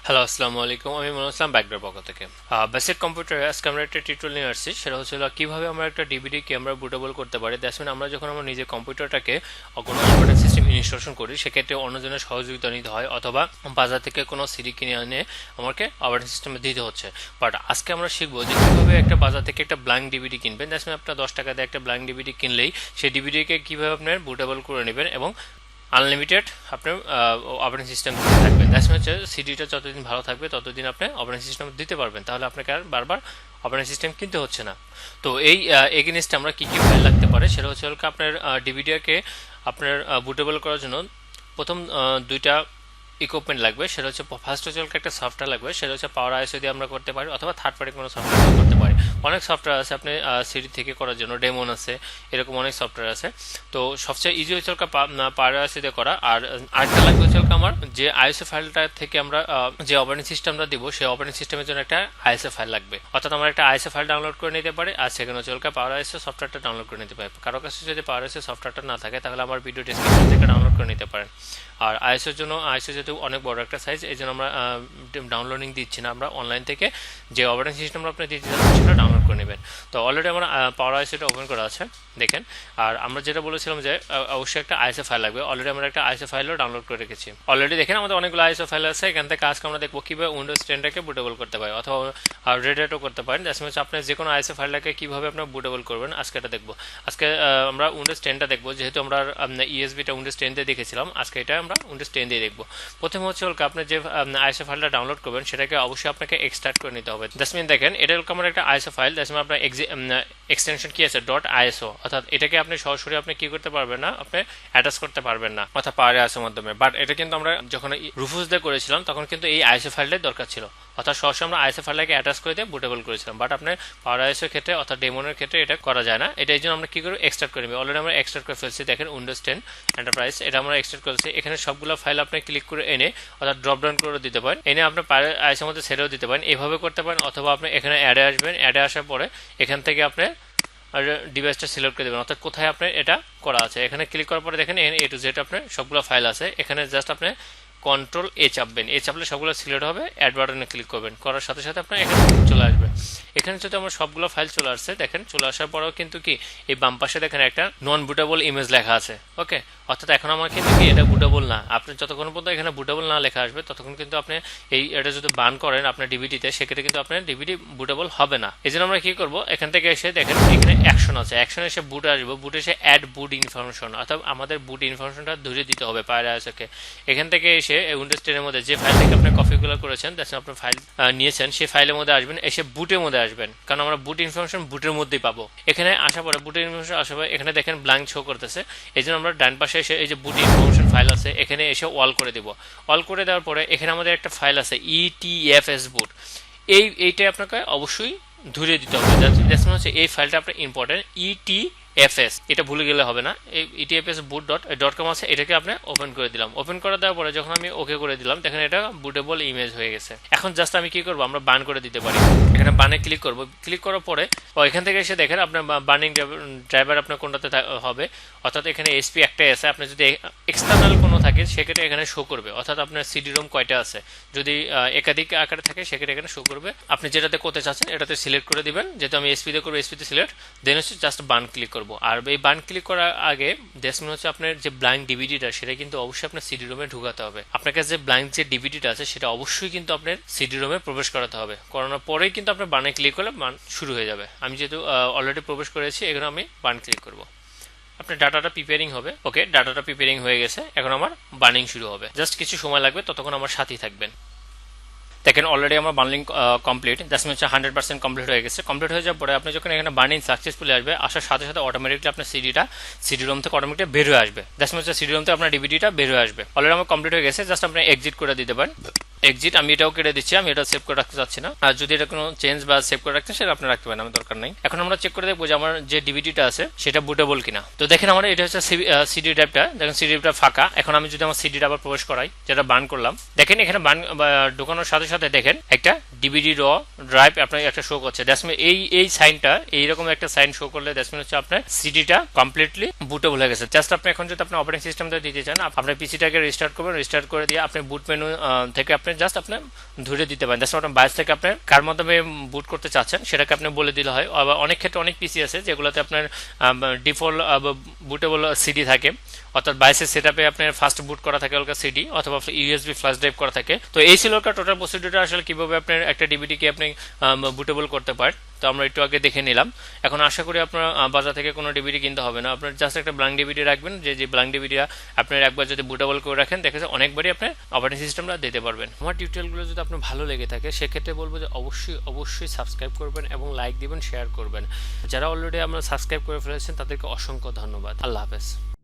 Hello, আসসালামু আলাইকুম। আমি মনে আসলাম ব্যাকডোর পক্ষ থেকে। বেসিক কম্পিউটারে আজকে আমরা একটা টিউটোরিয়াল নিয়ে আসছি। সেটা হচ্ছে কিভাবে আমরা একটা ডিভিডি কে আমরা বুটেবল করতে পারি। দ্যাটস মিন আমরা যখন আমার নিজের কম্পিউটারটাকে কোনো অপারেটিং সিস্টেম ইনস্টলেশন করি, সেক্ষেত্রে অন্যজনের সহযোগিতা নিতে হয়, অথবা বাজার থেকে কোনো সিডি কিনে এনে আমাকে অপারেটিং সিস্টেমে দিতে হচ্ছে। বাট আজকে আমরা শিখবো যে কীভাবে একটা বাজার থেকে একটা ব্ল্যাঙ্ক ডিভিডি কিনবেন। দ্যাটস মিন আপনার 10 টাকা দিয়ে একটা ব্ল্যাঙ্ক ডিভিডি কিনলেই সেই ডিভিডিকে কীভাবে আপনার বুটেবল করে নেবেন এবং আনলিমিটেড আপনার অপারেটিং সিস্টেম থাকবেন। দ্যাটস হচ্ছে সিডিটা যতদিন ভালো থাকবে ততদিন আপনি অপারেটিং সিস্টেম দিতে পারবেন, তাহলে আপনাকে আর বারবার অপারেটিং সিস্টেম কিনতে হচ্ছে না। তো এই এগেনস্টে আমরা কী কী ফাইল লাগতে পারে সেটা হচ্ছে আপনার ডিভিডিকে আপনার বুটেবল করার জন্য প্রথম দুইটা ইকুইপমেন্ট লাগবে। সেটা হচ্ছে ফার্স্ট হচ্ছে একটা সফটওয়্যার লাগবে, সেটা হচ্ছে PowerISO দিয়ে আমরা করতে পারি, অথবা থার্ড পার্টি কোনো সফটওয়্যার করতে পারি। অনেক সফটওয়্যার আছে আপনি সিডি থেকে করার জন্য, ডেমন আছে, এরকম অনেক সফটওয়্যার আছে। তো সবচেয়ে ইজি হচ্ছে PowerISO দিয়ে করা। আর আরেকটা লাগবে হচ্ছে আমার যে আইএসও ফাইলটা থেকে আমরা যে অপারেটিং সিস্টেমটা দিব, সেই অপারেটিং সিস্টেমের জন্য একটা আইএসও ফাইল লাগবে। অর্থাৎ আমরা একটা আইএসও ফাইল ডাউনলোড করে নিতে পারি, আর সেখানে হচ্ছে PowerISO সফটওয়্যারটা ডাউনলোড করে নিতে পারি। কারো কাছে যদি PowerISO সফটওয়্যারটা না থাকে তাহলে আমার ভিডিও ডেসক্রিপশন থেকে ডাউনলোড করে নিতে পারেন। আর আইএসওর জন্য আইএসও যেহেতু অনেক বড় একটা সাইজ, এই জন্য আমরা ডাউনলোডিং দিচ্ছি না, আমরা অনলাইন থেকে যে অপারেটিং সিস্টেমটা আপনি দিতে চাচ্ছেন সেটা ডাউনলোড করে নেবেন। তো অলরেডি আমরা PowerISOটা ওপেন করা আছে, দেখেন। আর আমরা যেটা বলেছিলাম যে অবশ্যই একটা আইএসও ফাইল লাগবে, অলরেডি আমরা একটা আইএসও ফাইলও ডাউনলোড করে রেখেছি। অলরেডি দেখেন আমাদের অনেকগুলো আইএসও ফাইল আছে। এখান থেকে আজকে আমরা দেখবো কীভাবে উইন্ডোজ 10টাকে বুটেবল করতে পারি, অথবা রেড হ্যাটও করতে পারেন। দ্যাটস মিনস আপনি যে কোনো আইএসও ফাইলটাকে কীভাবে আপনার বুটেবল করবেন আজকে এটা দেখবো। আজকে আমরা উইন্ডোজ 10টা দেখবো, যেহেতু আমরা ইএসবিটা উইন্ডোজ 10 দিয়ে দেখেছিলাম, আজকে এটা আমরা উইন্ডোজ 10 দিয়ে দেখবো। প্রথমে হচ্ছে আপনি যে আইএসও ফাইলটা ডাউনলোড করবেন সেটাকে অবশ্যই আপনাকে এক্সট্রাক্ট করে নিতে হবে। দ্যাটস মিন দেখেন এটা আমার একটা আইএসও ফাইল। দ্যাটস মিন আপনার এক্সটেনশন কি আছে .iso, অর্থাৎ এটাকে আপনি সরাসরি আপনি কি করতে পারবেন না, আপনি অ্যাটাচ করতে পারবেন না, অর্থাৎ PowerISOর মাধ্যমে। বাট এটা কিন্তু আমরা যখন রুফুস দিয়ে করেছিলাম তখন কিন্তু এই আইএসও ফাইলটাই দরকার ছিল, অর্থাৎ সরাসরি আমরা আইএসও ফাইলটাকে অ্যাটাচ করে দিয়ে বুটেবল করেছিলাম। বাট আপনার PowerISOর ক্ষেত্রে অর্থাৎ ডেমনের ক্ষেত্রে এটা করা যায় না। এটা এই জন্য আমরা কি করি, এক্সট্রাক্ট করে নেব। অলরেডি আমরা এক্সট্রাক্ট করে ফেলছি, দেখেন উইন্ডোজ 10 এন্টারপ্রাইজ, এটা আমরা এক্সট্রাক্ট করেছি। এখানে সবগুলো ফাইল আপনি ক্লিক করে এনে অর্থাৎ ড্রপ ডাউন করে দিতে পারেন, এনে আপনার PowerISOর মধ্যে ছেড়েও দিতে পারেন, এভাবে করতে পারেন। অথবা আপনি এখানে অ্যাডে আসবেন, অ্যাডে আসার পরে এখান থেকে আপনি ডিভাইসটা সিলেক্ট করে দেবেন, অর্থাৎ কোথায় আপনার এটা করা আছে। এখানে ক্লিক করার পরে দেখেন এ টু জেড আপনার সবগুলো ফাইল আছে। এখানে জাস্ট আপনি কন্ট্রোল এ চাপবেন, এ চাপলে সবগুলো সিলেক্ট হবে, অ্যাড বাটনে ক্লিক করবেন, করার সাথে সাথে আপনার এখানে চলে আসবে। এখানে যদি আমার সবগুলো ফাইল চলে আসছে, দেখেন চলে আসার পরেও কিন্তু কি এই বাম পাশে দেখেন একটা নন বুটেবল ইমেজ লেখা আছে। ওকে, অর্থাৎ এখন আমার কিন্তু কি এটা বুটেবল না। আপনি যতক্ষণ পর্যন্ত এখানে বুটেবল না লেখা আসবে ততক্ষণ কিন্তু আপনি এটা যদি বান করেন আপনার ডিভিডিতে, সেক্ষেত্রে কিন্তু আপনার ডিভিডি বুটেবল হবে না। এই জন্য আমরা কি করবো, এখান থেকে এসে দেখেন এখানে অ্যাকশন আছে, অ্যাকশনে এসে বুট আসবে, বুট এসে অ্যাড বুট ইনফরমেশন, অর্থাৎ আমাদের বুট ইনফরমেশনটা ধরে দিতে হবে PowerISOকে। এখান থেকে এসে উইন্ডোজ 10 এর মধ্যে যে ফাইল থেকে আপনি কপিগুলো করেছেন, দ্যাটস আপনার ফাইল নিয়েছেন, সেই ফাইলের মধ্যে আসবেন, এসে বুটের মধ্যে আসবেন, কারণ আমরা বুট ইনফরমেশন বুটের মধ্যেই পাবো। এখানে আসার পরে বুটের ইনফরমেশন আসার পরে এখানে দেখেন ব্ল্যাঙ্ক শো করতেছে, এই জন্য আমরা ডান পাশে এসে এই যে বুট ইনফরমেশন ফাইল আছে এখানে এসে অল করে দিব। অল করে দেওয়ার পরে এখানে আমাদের একটা ফাইল আছে etfs boot, এইটাই আপনাকে অবশ্যই ধরিয়ে দিতে হবে। দ্যাটস হচ্ছে এই ফাইলটা আপনার ইম্পর্টেন্ট, etfs, এটা ভুলে গেলে হবে না। এই etfs boot.com আছে, এটাকে আপনি ওপেন করে দিলাম। ওপেন করে দেওয়ার পরে যখন আমি ওকে করে দিলাম, দেখেন এটা বুটেবল ইমেজ হয়ে গেছে। এখন জাস্ট আমি কি করব, আমরা বার্ন করে দিতে পারি। এখানে বার্নে ক্লিক করব, ক্লিক করার পরে এখান থেকে এসে দেখেন আপনার বার্নিং ড্রাইভার আপনার কোনটাতে হবে, অর্থাৎ এখানে এসপি একটাই আছে। আপনার যদি এক্সটার্নাল কোনো থাকে সেক্ষেত্রে এখানে শো করবে, অর্থাৎ আপনার সিডি রোম কয়টা আছে, যদি একাধিক আকারে থাকে সেক্ষেত্রে এখানে শো করবে। আপনি যেটাতে করতে চাচ্ছেন এটাতে সিলেক্ট করে দিবেন, যেহেতু আমি এসপিতে করবো এসপিতে সিলেক্ট, দেন হচ্ছে জাস্ট বার্ন ক্লিক করবো। আর এই বার্ন ক্লিক করার আগে দেশমিন হচ্ছে আপনার যে ব্ল্যাঙ্ক ডিভিডিটা সেটা কিন্তু অবশ্যই আপনার সিডি রোমে ঢুকাতে হবে। আপনার কাছে যে ব্ল্যাঙ্ক যে ডিভিডিটা আছে সেটা অবশ্যই কিন্তু আপনার সিডি রোমে প্রবেশ করাতে হবে। করানোর পরেই কিন্তু আপনার বার্নে ক্লিক করলে বার্ন শুরু হয়ে যাবে। আমি যেহেতু অলরেডি প্রবেশ করেছি, এখানে আমি বার্ন ক্লিক করবো। আপনার ডাটাটা প্রিপেয়ারিং হবে। ওকে, ডাটাটা প্রিপেয়ারিং হয়ে গেছে, এখন আমার বার্নিং শুরু হবে। জাস্ট কিছু সময় লাগবে, ততক্ষণ আমার সাথেই থাকবেন। দেখেন অলরেডি আমার burning complete, that's means 100% complete হয়ে গেছে। কমপ্লিট হয়ে যাওয়ার পরে আপনি যখন এখানে বার্নিং সাকসেসফুলি আসবে, আসার সাথে সাথে অটোমেটিকলি আপনার সিডি রোম থেকে অটোমেটিক বের হয়ে আসবে। দ্যাটস মিনস সিডি রোম থেকে আপনার ডিভিডিটা বের হয়ে আসবে। অলরেডি আমার কমপ্লিট হয়ে গেছে, জাস্ট আপনি এক্সিট করে দিতে পারেন। এক্সিট, আমি এটাও কেটে দিচ্ছি, আমি এটা সেভ করে রাখতে চাচ্ছি না। আর যদি এটা কোনো চেঞ্জ বা সেভ করে রাখতে সেটা আপনি রাখতে পারেন, আমার দরকার নেই। এখন আমরা চেক করে দেখবো যে আমার যে ডিভিডিটা আছে সেটা বুটেবল কিনা। তো দেখেন আমার এটা হচ্ছে সিডি ড্রাইভটা, দেখেন সিডি ড্রাইভটা ফাঁকা। এখন আমি যদি আমার সিডিটা আবার প্রবেশ করাই, যেটা বার্ন করলাম, দেখেন এখানে বার্ন ঢোকানোর সাথে সাথে দেখেন একটা ডিভিডি র ড্রাইভ আপনার একটা শো করছে। দ্যাটস মিন এই সাইনটা, এইরকম একটা সাইন শো করলে দ্যাটস মিন হচ্ছে আপনার সিডিটা কমপ্লিটলি বুটেবল হয়ে গেছে। জাস্ট আপনি এখন যদি আপনার অপারেটিং সিস্টেমটা দিতে চান, আপনার পিসিটাকে রিস্টার্ট করবেন, রিস্টার্ট করে দিয়ে আপনি বুট মেনু থেকে আপনি জাস্ট আপনি ধরে দিতে পারেন। জাস্ট আপনার বায়োস থেকে আপনি কার মাধ্যমে বুট করতে চাচ্ছেন সেটাকে আপনি বলে দিলে হয়। আবার অনেক ক্ষেত্রে অনেক পিসি আছে যেগুলোতে আপনার ডিফল্ট বুটেবল সিডি থাকে, অর্থাৎ বায়োসের সেটআপে আপনার ফার্স্ট বুট করা থাকে ওলকা সিডি অথবা ইউএসবি ফ্ল্যাশ ড্রাইভ করা থাকে। তো এই ছিল ওলকা টোটাল প্রসিডিউরটা আসলে কিভাবে আপনার একটা ডিভিডিকে আপনি বুটেবল করতে পারেন। তো আমরা একটু আগে দেখে নিলাম। এখন আশা করি আপনার বাজার থেকে কোনো ডিভিডি কিনতে হবে না, আপনার জাস্ট একটা ব্ল্যাঙ্ক ডিভিডি রাখবেন, যে ব্ল্যাঙ্ক ডিভিডিটা আপনার একবার যদি বুটেবল করে রাখেন দেখা যায় অনেকবারই আপনি অপারেটিং সিস্টেমটা দিতে পারবেন। আমার টিউটোরিয়ালগুলো যদি আপনার ভালো লেগে থাকে সেক্ষেত্রে বলবো যে অবশ্যই সাবস্ক্রাইব করবেন এবং লাইক দিবেন, শেয়ার করবেন। যারা অলরেডি আমরা সাবস্ক্রাইব করে ফেলেছেন তাদেরকে অসংখ্য ধন্যবাদ। আল্লাহ হাফেজ।